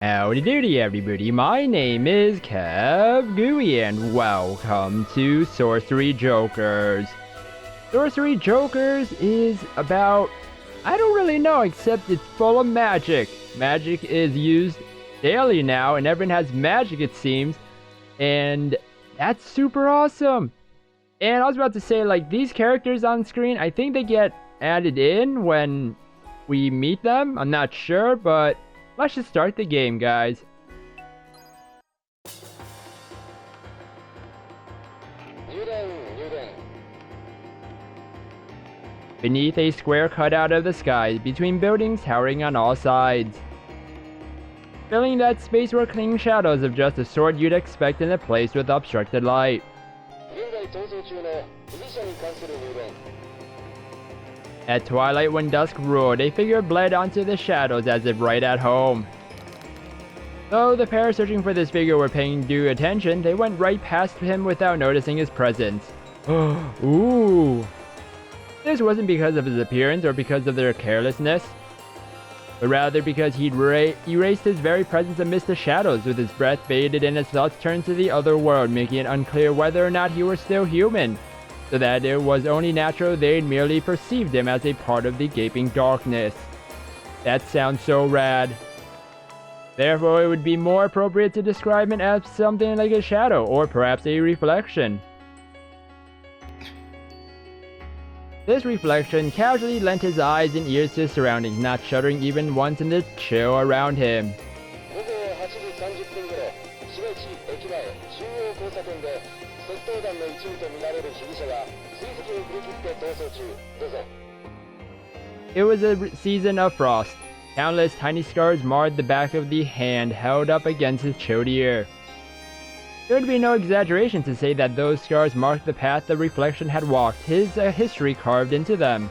Howdy doody everybody, my name is KevGuuey and welcome to Sorcery Jokers. Sorcery Jokers is about, I don't really know, except it's full of magic. Magic is used daily now and everyone has magic it seems, and that's super awesome. And I was about to say, like, these characters on screen, I think they get added in when we meet them, I'm not sure, but let's just start the game, guys. Beneath a square cutout of the sky, between buildings towering on all sides. Filling that space were clinging shadows of just the sort you'd expect in a place with obstructed light. At twilight, when dusk ruled, a figure bled onto the shadows as if right at home. Though the pair searching for this figure were paying due attention, they went right past him without noticing his presence. Ooh. This wasn't because of his appearance or because of their carelessness, but rather because he'd erased his very presence amidst the shadows. With his breath faded and his thoughts turned to the other world, making it unclear whether or not he were still human, so that it was only natural they'd merely perceived him as a part of the gaping darkness. That sounds so rad. Therefore, it would be more appropriate to describe him as something like a shadow, or perhaps a reflection. This reflection casually lent his eyes and ears to his surroundings, not shuddering even once in the chill around him. It was a season of frost. Countless tiny scars marred the back of the hand held up against his chilled ear. There would be no exaggeration to say that those scars marked the path the reflection had walked, his history carved into them.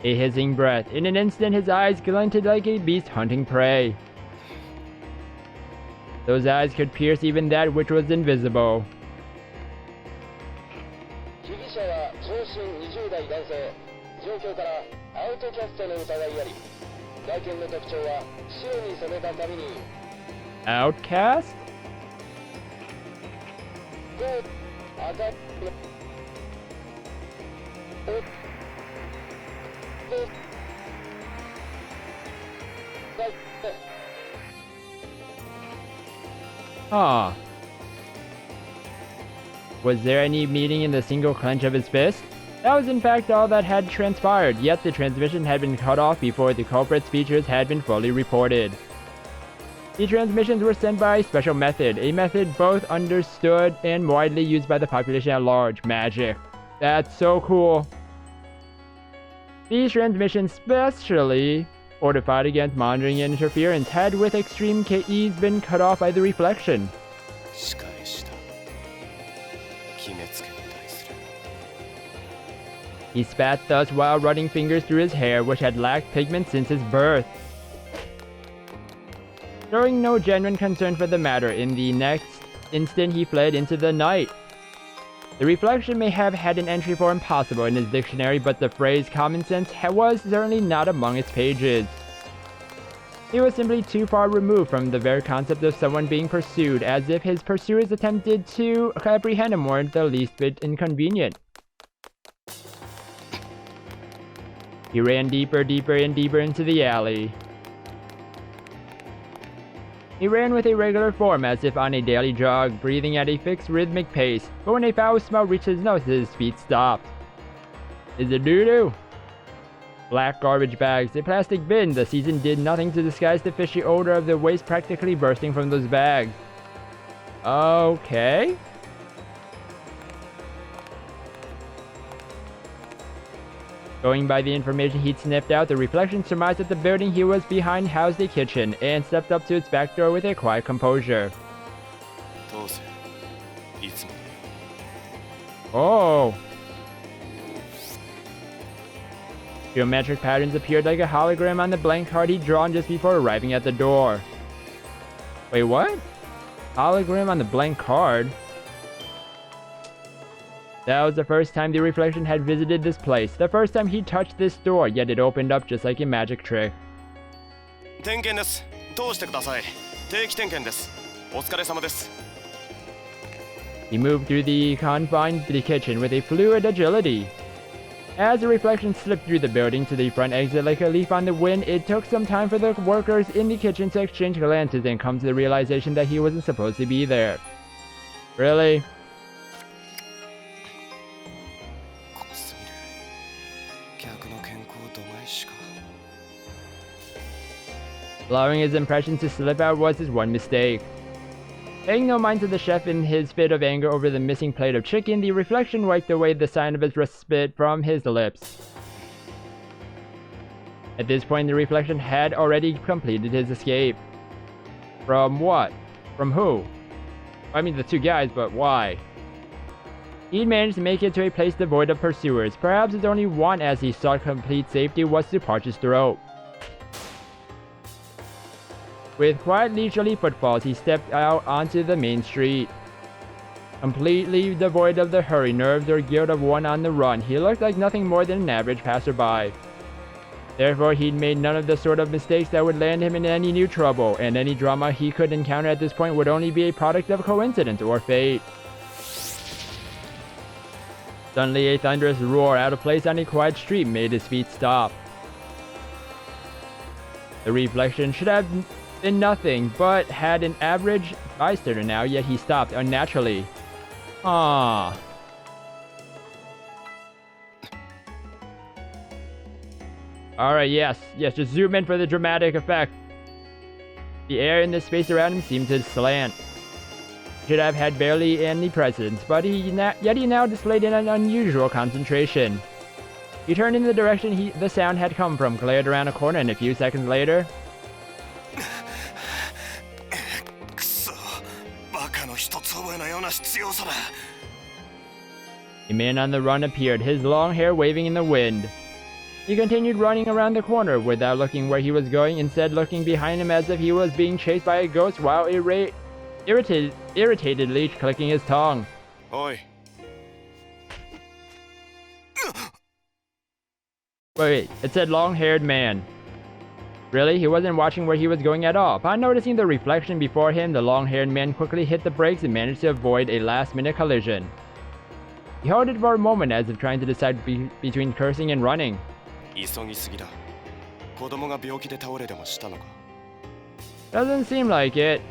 A hissing breath. In an instant, his eyes glinted like a beast hunting prey. Those eyes could pierce even that which was invisible. Outcast? Huh. Was there any meaning in the single clench of his fist? That was in fact all that had transpired, yet the transmission had been cut off before the culprit's features had been fully reported. The transmissions were sent by a special method, a method both understood and widely used by the population at large: magic. That's so cool. These transmissions, specially fortified against monitoring and interference, had with extreme ease been cut off by the reflection. He spat thus while running fingers through his hair, which had lacked pigment since his birth. Showing no genuine concern for the matter, in the next instant he fled into the night. The reflection may have had an entry for impossible in his dictionary, but the phrase common sense was certainly not among its pages. He was simply too far removed from the very concept of someone being pursued, as if his pursuers attempted to apprehend him weren't the least bit inconvenient. He ran deeper and deeper into the alley. He ran with a regular form, as if on a daily jog, breathing at a fixed rhythmic pace, but when a foul smell reached his nose, his feet stopped. Is it doo-doo? Black garbage bags, a plastic bin. The season did nothing to disguise the fishy odor of the waste practically bursting from those bags. Okay. Going by the information he'd sniffed out, the reflection surmised that the building he was behind housed a kitchen, and stepped up to its back door with a quiet composure. Oh! Geometric patterns appeared like a hologram on the blank card he'd drawn just before arriving at the door. Wait, what? Hologram on the blank card? That was the first time the reflection had visited this place. The first time he touched this door, yet it opened up just like a magic trick. 点検です。通してください。定期点検です。お疲れ様です。 He moved through the confines of the kitchen with a fluid agility. As the reflection slipped through the building to the front exit like a leaf on the wind, it took some time for the workers in the kitchen to exchange glances and come to the realization that he wasn't supposed to be there. Really? Allowing his impression to slip out was his one mistake. Paying no mind to the chef in his fit of anger over the missing plate of chicken, the reflection wiped away the sign of his respite from his lips. At this point, the reflection had already completed his escape. From what? From who? I mean the two guys, but why? He'd managed to make it to a place devoid of pursuers. Perhaps his only want as he sought complete safety was to parch his throat. With quiet leisurely footfalls, he stepped out onto the main street. Completely devoid of the hurry, nerves, or guilt of one on the run, he looked like nothing more than an average passerby. Therefore, he'd made none of the sort of mistakes that would land him in any new trouble, and any drama he could encounter at this point would only be a product of coincidence or fate. Suddenly, a thunderous roar out of place on a quiet street made his feet stop. The reflection should have been nothing, but had an average bystander now, yet he stopped unnaturally. Ah. Alright, yes, just zoom in for the dramatic effect. The air in the space around him seemed to slant. He should have had barely any presence, but yet he now displayed an unusual concentration. He turned in the direction the sound had come from, glared around a corner, and a few seconds later... A man on the run appeared, his long hair waving in the wind. He continued running around the corner without looking where he was going, instead looking behind him as if he was being chased by a ghost while irritatedly clicking his tongue. Oi. Wait, it said long-haired man. Really? He wasn't watching where he was going at all. Upon noticing the reflection before him, the long-haired man quickly hit the brakes and managed to avoid a last-minute collision. He halted for a moment as if trying to decide between cursing and running. Doesn't seem like it.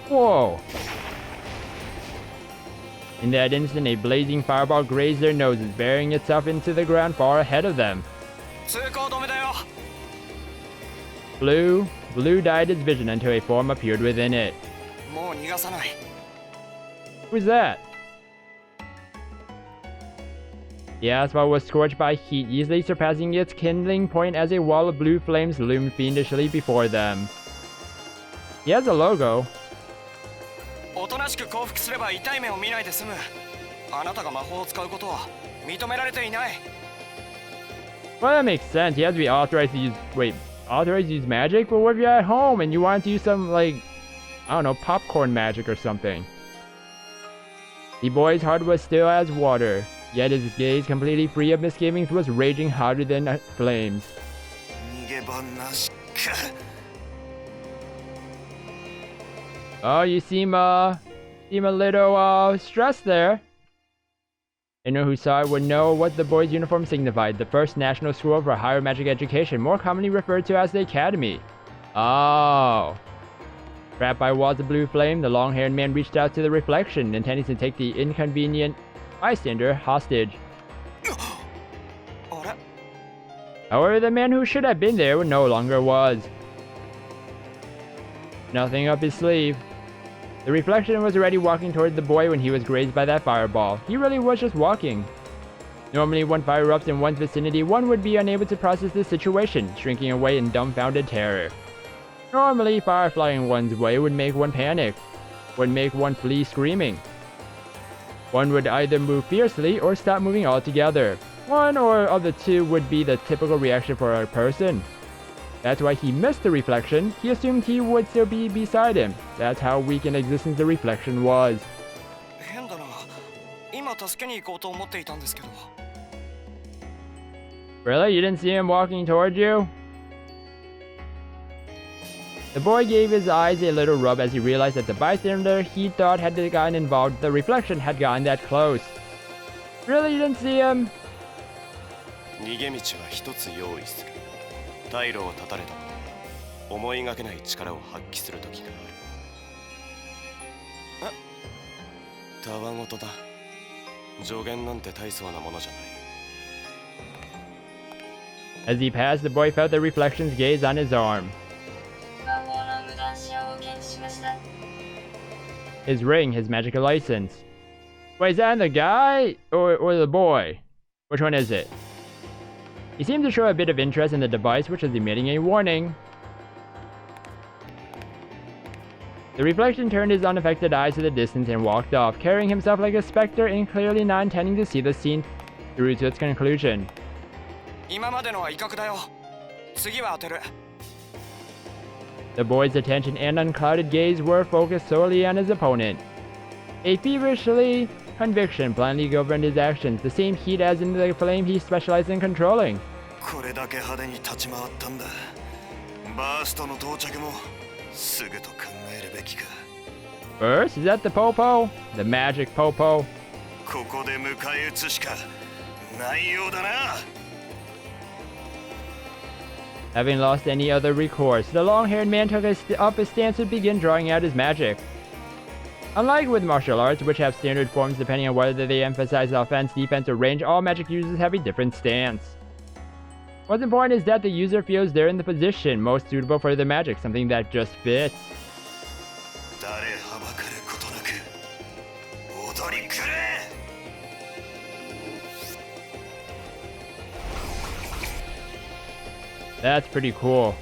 Whoa! In that instant, a blazing fireball grazed their noses, burying itself into the ground far ahead of them. Blue dyed its vision until a form appeared within it. Who's that? The asphalt was scorched by heat, easily surpassing its kindling point as a wall of blue flames loomed fiendishly before them. He has a logo. Well, that makes sense. He has to be authorized to use... Wait, authorized to use magic? But what if you're at home and you want to use some, like... I don't know, popcorn magic or something? The boy's heart was still as water, yet his gaze, completely free of misgivings, was raging hotter than flames. Oh, you seem a little stressed there. Anyone who saw it would know what the boy's uniform signified. The First National School for Higher Magic Education, more commonly referred to as the Academy. Oh. Trapped by walls of blue flame, the long-haired man reached out to the reflection, intending to take the inconvenient bystander hostage. However, the man who should have been there no longer was. Nothing up his sleeve. The reflection was already walking toward the boy when he was grazed by that fireball. He really was just walking. Normally, when fire erupts in one's vicinity, one would be unable to process the situation, shrinking away in dumbfounded terror. Normally, fire flying one's way would make one panic, would make one flee screaming. One would either move fiercely or stop moving altogether. One or of the two would be the typical reaction for a person. That's why he missed the reflection. He assumed he would still be beside him. That's how weak in existence the reflection was. Really? You didn't see him walking towards you? The boy gave his eyes a little rub as he realized that the bystander he thought had gotten involved, the reflection had gotten that close. Really? You didn't see him? 逃げ道は一つ用意する。退路を断たれたも思いがけない力を発揮する時がある。たわごとだ。助言なんて大層なものじゃない。As he passed, the boy felt the reflection's gaze on his arm. His ring, his magical license. Wait, is that the guy or the boy? Which one is it? He seemed to show a bit of interest in the device, which was emitting a warning. The reflection turned his unaffected eyes to the distance and walked off, carrying himself like a specter and clearly not intending to see the scene through to its conclusion. The boy's attention and unclouded gaze were focused solely on his opponent. A feverishly conviction blindly governed his actions, the same heat as in the flame he specialized in controlling. Burst? Is that the Popo? The magic Popo? Having lost any other recourse, the long-haired man took up a stance to begin drawing out his magic. Unlike with martial arts, which have standard forms depending on whether they emphasize offense, defense, or range, all magic users have a different stance. What's important is that the user feels they're in the position most suitable for the magic, something that just fits. That's pretty cool.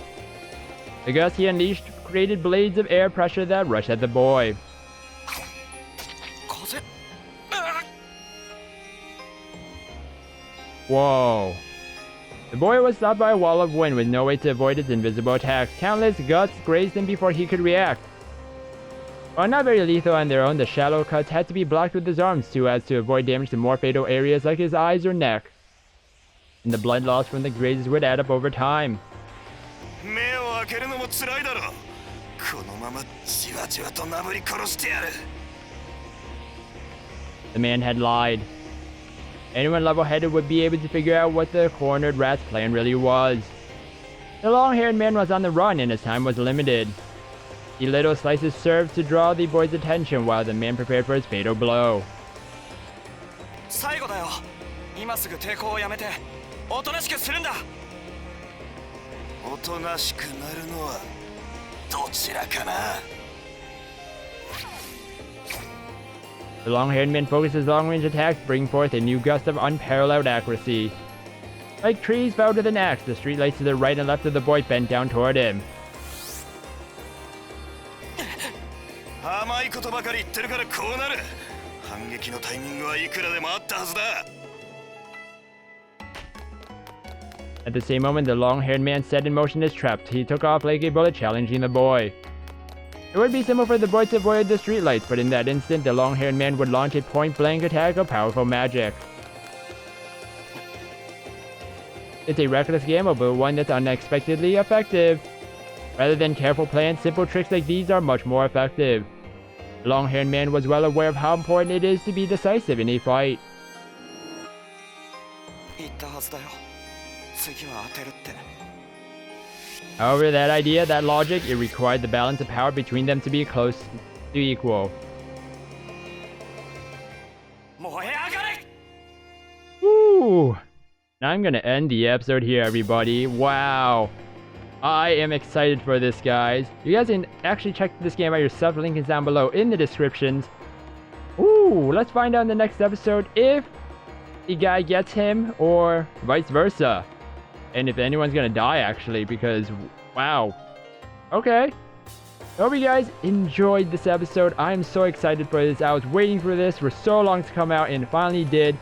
The gust he unleashed created blades of air pressure that rushed at the boy. Whoa. The boy was stopped by a wall of wind with no way to avoid its invisible attacks. Countless gusts grazed him before he could react. While not very lethal on their own, the shallow cuts had to be blocked with his arms so as to avoid damage to more fatal areas like his eyes or neck. And the blood loss from the grazes would add up over time. The man had lied. Anyone level-headed would be able to figure out what the cornered rat's plan really was. The long-haired man was on the run and his time was limited. The little slices served to draw the boy's attention while the man prepared for his fatal blow. The long-haired man focused his long-range attacks, bringing forth a new gust of unparalleled accuracy. Like trees felled with an axe, the streetlights to the right and left of the boy bent down toward him. At the same moment, the long-haired man set in motion his trap. He took off like a bullet, challenging the boy. It would be simple for the boy to avoid the streetlights, but in that instant, the long-haired man would launch a point-blank attack of powerful magic. It's a reckless gamble, but one that's unexpectedly effective. Rather than careful plans, simple tricks like these are much more effective. The long-haired man was well aware of how important it is to be decisive in a fight. However, that idea, that logic, it required the balance of power between them to be close to equal. Woo! Now I'm gonna end the episode here, everybody. Wow. I am excited for this, guys. You guys can actually check this game out yourself. The link is down below in the descriptions. Ooh, let's find out in the next episode if the guy gets him or vice versa. And if anyone's gonna die, actually, because, wow. Okay. Hope you guys enjoyed this episode. I am so excited for this. I was waiting for this for so long to come out and it finally did.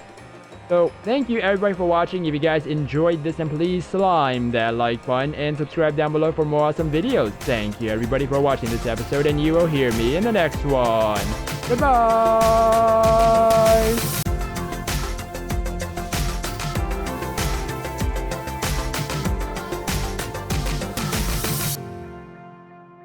So thank you everybody for watching. If you guys enjoyed this, then please slime that like button and subscribe down below for more awesome videos. Thank you everybody for watching this episode, and you will hear me in the next one. Goodbye!